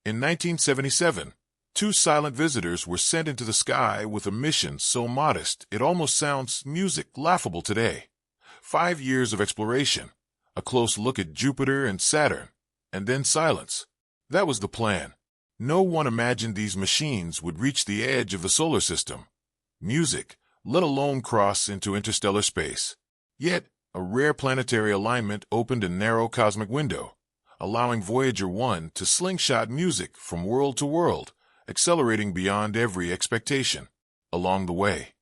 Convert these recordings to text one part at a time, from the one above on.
In 1977, two silent visitors were sent into the sky with a mission so modest it almost sounds laughable today. 5 years of exploration, a close look at Jupiter and Saturn, and then silence. That was the plan. No one imagined these machines would reach the edge of the solar system. Music, let alone cross into interstellar space. Yet, a rare planetary alignment opened a narrow cosmic window, allowing Voyager 1 to slingshot music from world to world, accelerating beyond every expectation. Along the way,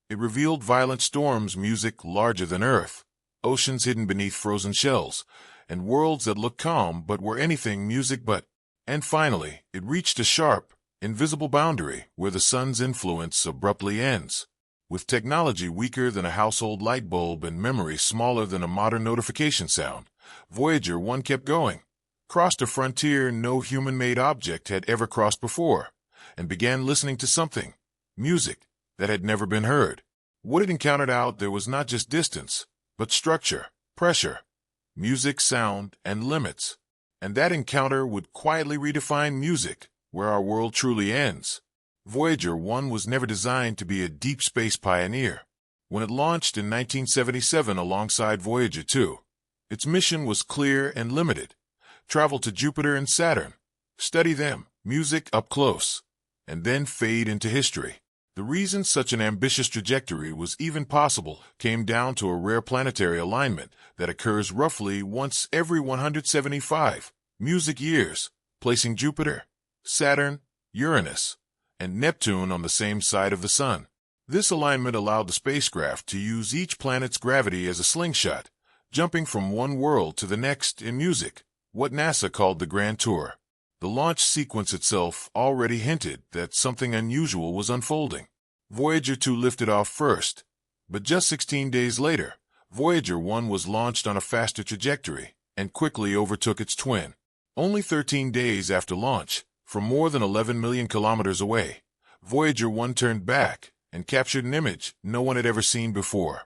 it revealed violent storms, music larger than Earth, oceans hidden beneath frozen shells, and worlds that looked calm but were anything music but. And finally, it reached a sharp, invisible boundary where the sun's influence abruptly ends. With technology weaker than a household light bulb and memory smaller than a modern notification sound, Voyager 1 kept going, crossed a frontier no human-made object had ever crossed before, and began listening to something, music, that had never been heard. What it encountered out there was not just distance, but structure, pressure, music, sound, and limits. And that encounter would quietly redefine music, where our world truly ends. Voyager 1 was never designed to be a deep space pioneer. When it launched in 1977 alongside Voyager 2, its mission was clear and limited. Travel to Jupiter and Saturn, study them, music up close, and then fade into history. The reason such an ambitious trajectory was even possible came down to a rare planetary alignment that occurs roughly once every 175 music years, placing Jupiter, Saturn, Uranus, and Neptune on the same side of the Sun. This alignment allowed the spacecraft to use each planet's gravity as a slingshot, jumping from one world to the next in music, what NASA called the Grand Tour. The launch sequence itself already hinted that something unusual was unfolding. Voyager 2 lifted off first, but just 16 days later, Voyager 1 was launched on a faster trajectory and quickly overtook its twin. Only 13 days after launch, from more than 11 million kilometers away, Voyager 1 turned back and captured an image no one had ever seen before.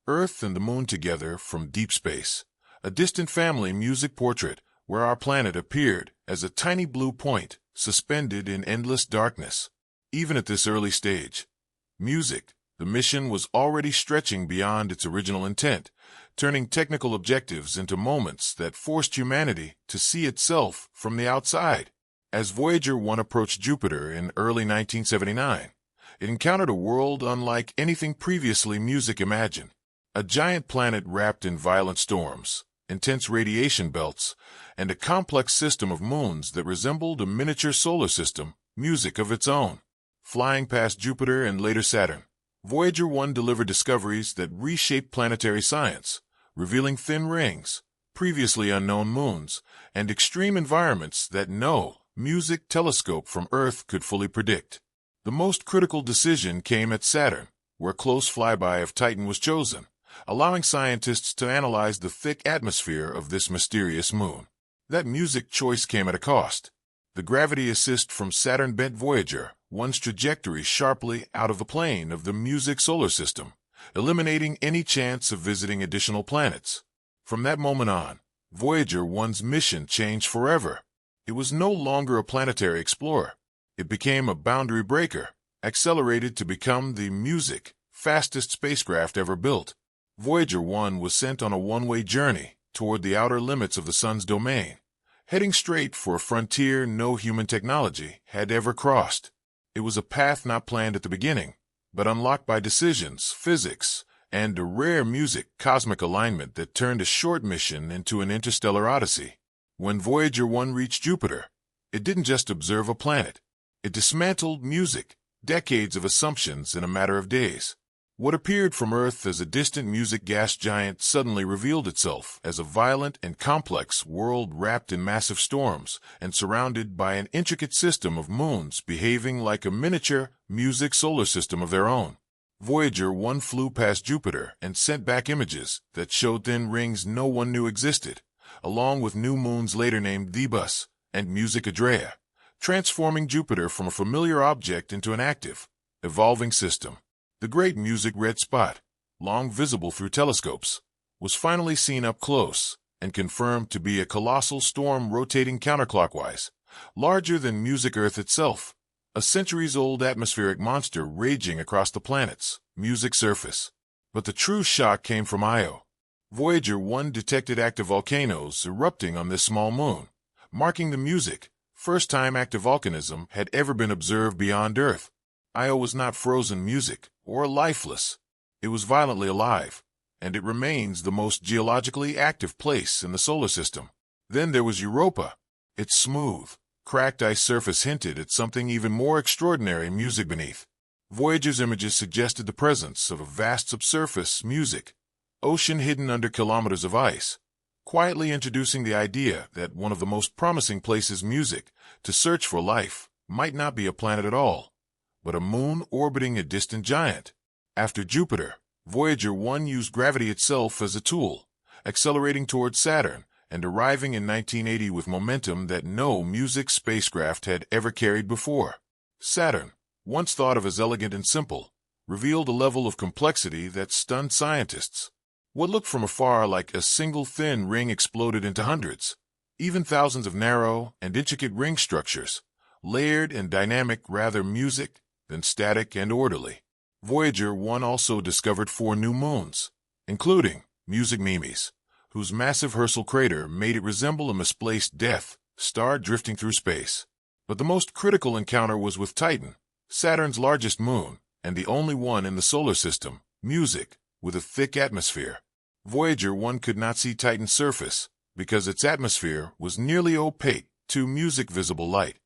Earth and the Moon together from deep space. A distant family music portrait where our planet appeared as a tiny blue point suspended in endless darkness. Even at this early stage, music, the mission was already stretching beyond its original intent, turning technical objectives into moments that forced humanity to see itself from the outside. As Voyager 1 approached Jupiter in early 1979, it encountered a world unlike anything previously music imagined. A giant planet wrapped in violent storms, intense radiation belts, and a complex system of moons that resembled a miniature solar system, music of its own. Flying past Jupiter and later Saturn, Voyager 1 delivered discoveries that reshaped planetary science, revealing thin rings, previously unknown moons, and extreme environments that no music telescope from Earth could fully predict. The most critical decision came at Saturn, where close flyby of Titan was chosen, allowing scientists to analyze the thick atmosphere of this mysterious moon. That music choice came at a cost. The gravity assist from Saturn bent Voyager 1's trajectory sharply out of the plane of the music solar system, eliminating any chance of visiting additional planets. From that moment on, Voyager 1's mission changed forever. It was no longer a planetary explorer. It became a boundary breaker, accelerated to become the music fastest spacecraft ever built. Voyager 1 was sent on a one-way journey toward the outer limits of the Sun's domain, heading straight for a frontier no human technology had ever crossed. It was a path not planned at the beginning, but unlocked by decisions, physics, and a rare music cosmic alignment that turned a short mission into an interstellar odyssey. When Voyager 1 reached Jupiter, it didn't just observe a planet. It dismantled music, decades of assumptions in a matter of days. What appeared from Earth as a distant music gas giant suddenly revealed itself as a violent and complex world wrapped in massive storms and surrounded by an intricate system of moons behaving like a miniature music solar system of their own. Voyager 1 flew past Jupiter and sent back images that showed thin rings no one knew existed, along with new moons later named 1’s and Music Adrea, transforming Jupiter from a familiar object into an active, evolving system. The great music red spot, long visible through telescopes, was finally seen up close and confirmed to be a colossal storm rotating counterclockwise, larger than music Earth itself, a centuries-old atmospheric monster raging across the planet's music surface. But the true shock came from Io. Voyager 1 detected active volcanoes erupting on this small moon, marking the first time active volcanism had ever been observed beyond Earth. Io was not frozen music or lifeless. It was violently alive, and it remains the most geologically active place in the solar system. Then there was Europa. Its smooth, cracked ice surface hinted at something even more extraordinary music beneath. Voyager's images suggested the presence of a vast subsurface music ocean hidden under kilometers of ice, quietly introducing the idea that one of the most promising places music to search for life might not be a planet at all, but a moon orbiting a distant giant. After Jupiter, Voyager 1 used gravity itself as a tool, accelerating towards Saturn and arriving in 1980 with momentum that no music spacecraft had ever carried before. Saturn, once thought of as elegant and simple, revealed a level of complexity that stunned scientists. What looked from afar like a single thin ring exploded into hundreds, even thousands of narrow and intricate ring structures, layered and dynamic rather music than static and orderly. Voyager 1 also discovered 4 new moons, including Music Mimes, whose massive Herschel crater made it resemble a misplaced Death Star drifting through space. But the most critical encounter was with Titan, Saturn's largest moon, and the only one in the solar system, Music, with a thick atmosphere. Voyager 1 could not see Titan's surface because its atmosphere was nearly opaque to Music visible light.